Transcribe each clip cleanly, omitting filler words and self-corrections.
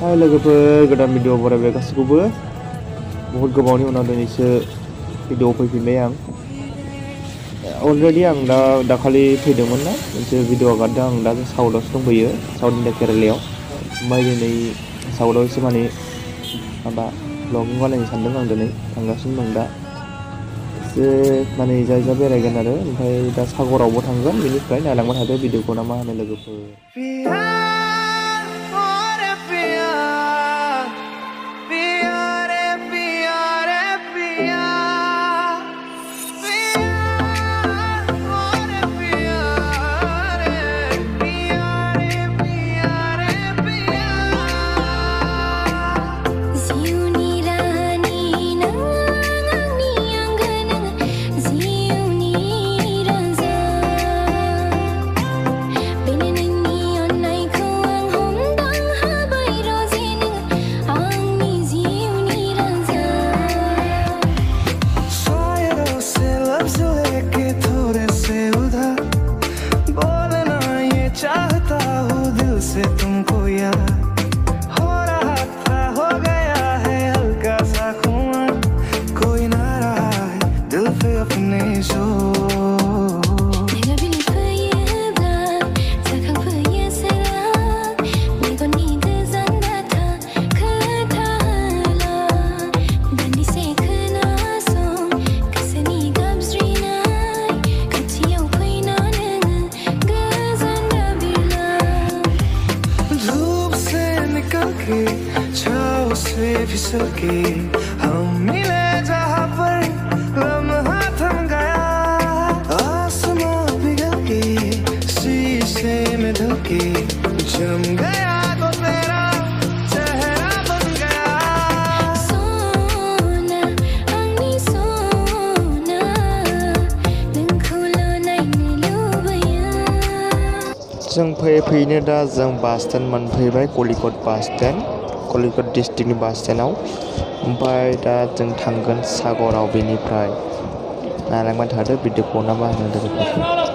हाय लोगोफोर गोदान भिडिअ बरायबाय गासिखौबो बहुत गोबावनि उनाव दिनैसो भिडिअ फैफिनबाय आं अलरेडि आं दाखालि फैदोंमोन ना मोनसे भिडिअ आगारदों आं दा साउथआवसो दंफैयो साउथ इन्डिया केरेलायाव ओमफ्राय दिनै साउथआव एसे माने माबा ब्लगिं बानायनो सानदों आं दिनै थांगासिनो दं दा एसे माने जायगा बेरायगोन आरो ओमफ्राय दा सागरावबो थांगोन बेनिफ्राय नायलांबाय थादो भिडिअखौ ना मा होनो लोगोफोर हम मिले जहाँ पर लम्हा थम गया आसमां पिघल के शीशे में ढल के जम गया तो तेरा चेहरा बन गया सोना आंनि सोना नोंखौल' नायनो लुबैयो जों फैनो दा जों बास स्टेन्ड मोनफैबाय कलिकट बास स्टेन्ड कलिकट डिस्ट्रिक्टनि बास स्टेन्डआव ओमफ्राय दा जों थांगोन सागराव बेनिफ्राय नायलांबाय थादो भिडिअखौ ना मा होनो लोगोफोर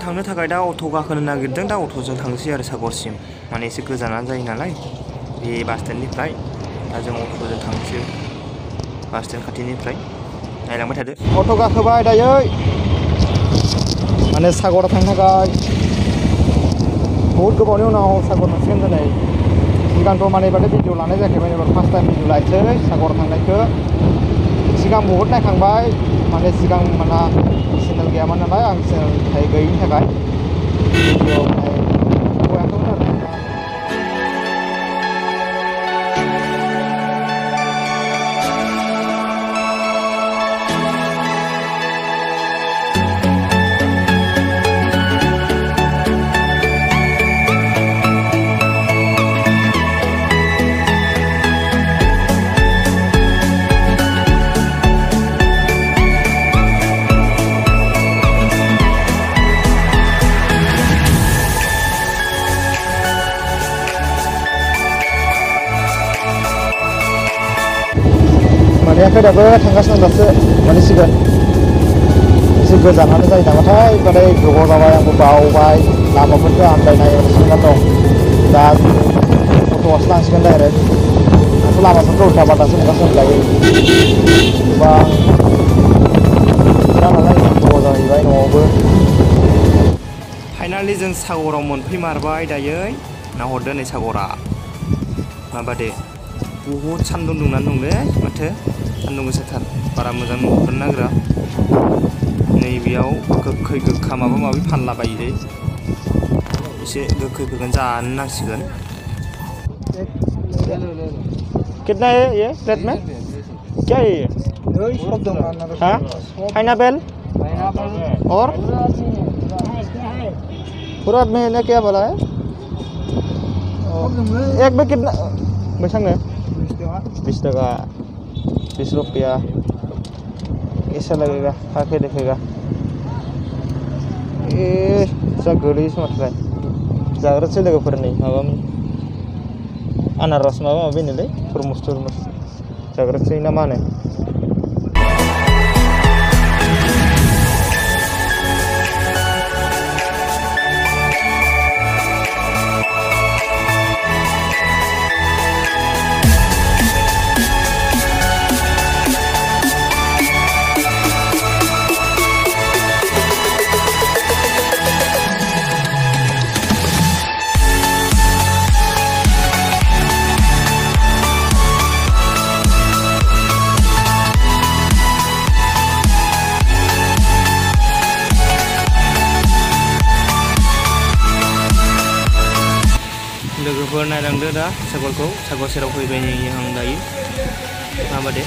थांनो थाखाय दा अट' गाखोनो नागिरदों दा अट'जों थांसै आरो सागरसिम माने एसे गोजानानो जायो नालाय बे बास स्टेन्डनिफ्राय दा जों अट'जों थांसै बास स्टेन्ड खाथिनिफ्राय नायलांबाय थादो अट' गाखोबाय दायो माने सागराव थांनो थाखाय बहुत गोबावनि उनाव सागर थांसिगोन दिनै सिगांथ' माने एबार भिडिअ लानाय जायाखैमोन एबार फार्स्ट टाइम भिडिअ लायसै सागराव थांनायखौ सिगां बहुत नायखांबाय माने सिगां माना चेनेल गैयामोन नालाय आं चेनेल गैयिनि थाखाय भिडिअ नायाखैमोन आरो मोनहैयाखै दाबो थांगासिनो दासो मोनहैसिगोन एसे गोजानानो जायो नामाथाय बांद्राय गोबाव जाबाय आंबो बावबाय लामाफोरखौ आन्दायनाय सानना दं दा अट'आवसो लांसिगोन डाइरेक्ट आंथ' लामाफोरखौ उल्था बादासो नुगासिनो दायो गोबां नालाय गोबाव जाहैबाय न'आवबो फाइनालि जों सागराव मोनफैमारबाय दायो नाहरदो नै सागरा माबादे बहुत सान्दुं दुंनानै दं दे माथो सान्दुं गोसाथार बारा मोजां नुहुरनो नागिरा नैबेयाव गोखै गोखा माबा माबि फानलाबायोलै एसे गोखैफोरखौनो जानो नांसिगोन। कितना है ये प्लेट में? क्या है ये? हाँ पाइनएप्पल और पूरा में ने क्या बोला है? एक में कितना बेसांनो? 20 टका 20 रुपया कैसा लगेगा खा के देखेगा। जा गोलैयो माथो जाग्रोसै लोगोफोरनि माबा आनारस माबा माबि होनोलै तरमुस जाग्रोसै ना मा होनो? लोगोफोर नायलांदो दा सागरखौ सागर सेराव फैबाय नै आं दायो माबादे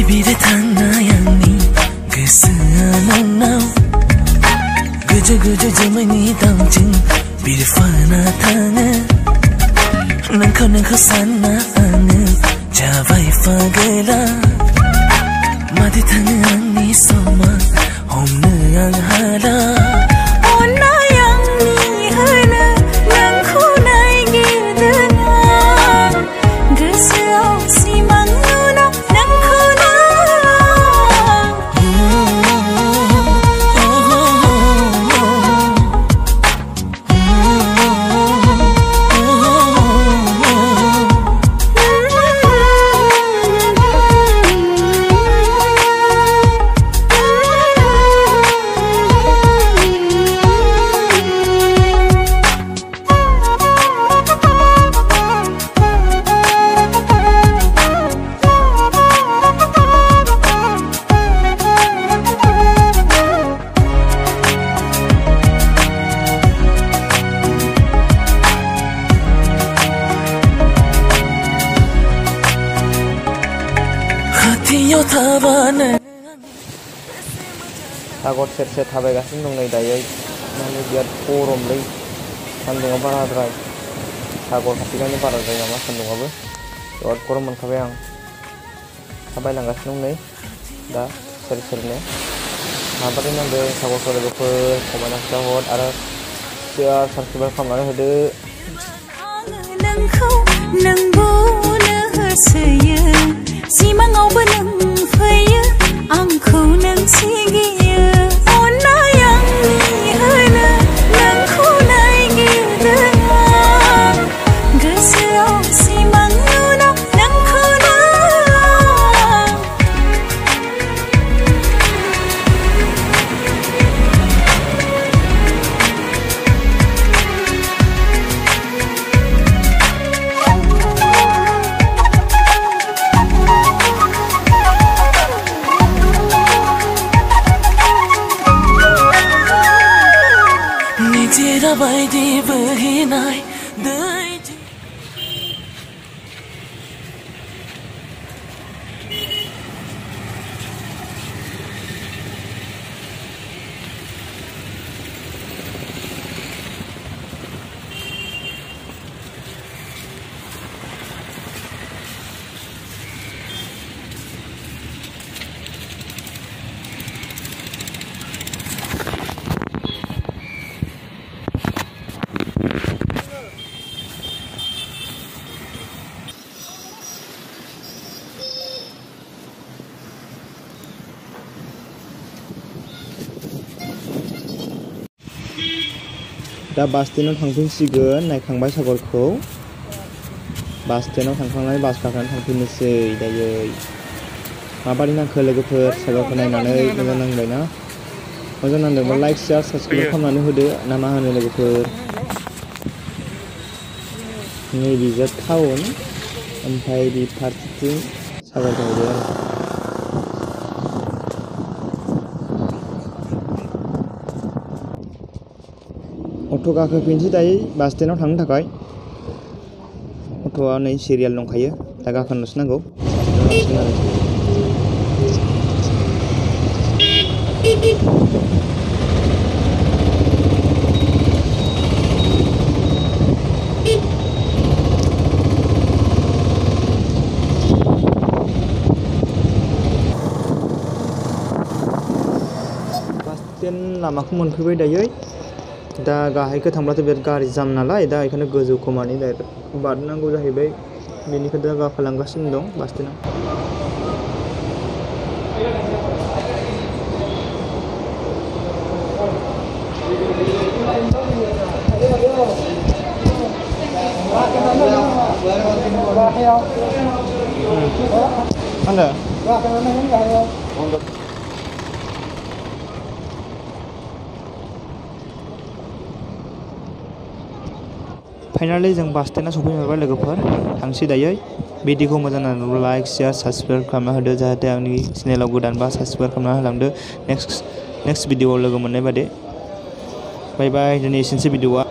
बिरे थांनायानि गोसोआ नोंनाव गोजौ गोजौ जोमैनि दाउजों बिरफाना थाङो नोंखौ सानना आङो जाबाय पागला माथो थाङो आंनि समा हमनो आं हाला अननाय आंनि होनो नोंखौ नागिरदों आं गोसोआव सिमां सागर सेर थाबायगासिनो दं नै दायो माने बिराद गरमलै सान्दुंआ बाराद्राय सागर खाथिखायनो बाराद्राय नामा सान्दुंआबो बिराद गरम मोनखाबाय आं थाबायलांगासिनो दं नै दा सेरनो माबोरै नांदों सागरफोर लोगोफोर कमेन्ट खिन्थाहर आरो शेयार साबस्क्राइब खालामनानै होदो। सिमाङावबो नों फैयो आंखौ नों सिगियो अननाय आंनि होनो नोंखौ नागिरदों आं गोसोआव सिमां नुना नोंखौ दा बास स्टेन्डआव थांफिनसिगोन नायखांबाय सागरखौ बास स्टेन्डआव थांखांनानै बास गाखोनानै थांफिननोसै दायो माबादि नांखो लोगोफोर सागरखौ नायनानै मोजां नांबायना मोजां नांदोंबा लाइक शेयार साबस्क्राइब खालामनानै होदो ना मा होनो लोगोफोर नैबेजों टाउन ओमफ्राय बे फारसेथिं सागर जाहैबाय आरो अट' गाखोफिनसै दायो बास स्टेन्डआव थांनो थाखाय अट'आ नै सिरियाल दंखायो दा गाखोनोसो नांगौ बास स्टेन्ड लामाखौ मोनफैबाय दायो दा गाहायखौ थांब्लाथ' बिराद गारि जाम नालाय दा बेखायनो गोजौखौ माने डाइरेक्ट बारनांगौ जाहैबाय बेनिखायनो दा गाखोलांगासिनो दं बास स्टेन्डआव फाइनालि जों बास स्टेन्डआव सफैबाय लोगोफोर थांसै दायो भिडिअखौ मोजां नाङोब्ला लाइक शेयार साबस्क्राइब खालामना होदो जाहाथे आंनि चेनेलाव गोदानबा साबस्क्राइब खालामना होलांदो नेक्स्ट भिडिअआव लोगो मोननाय बादि बाय बाय दिनै एसेनोसै भिडिअआ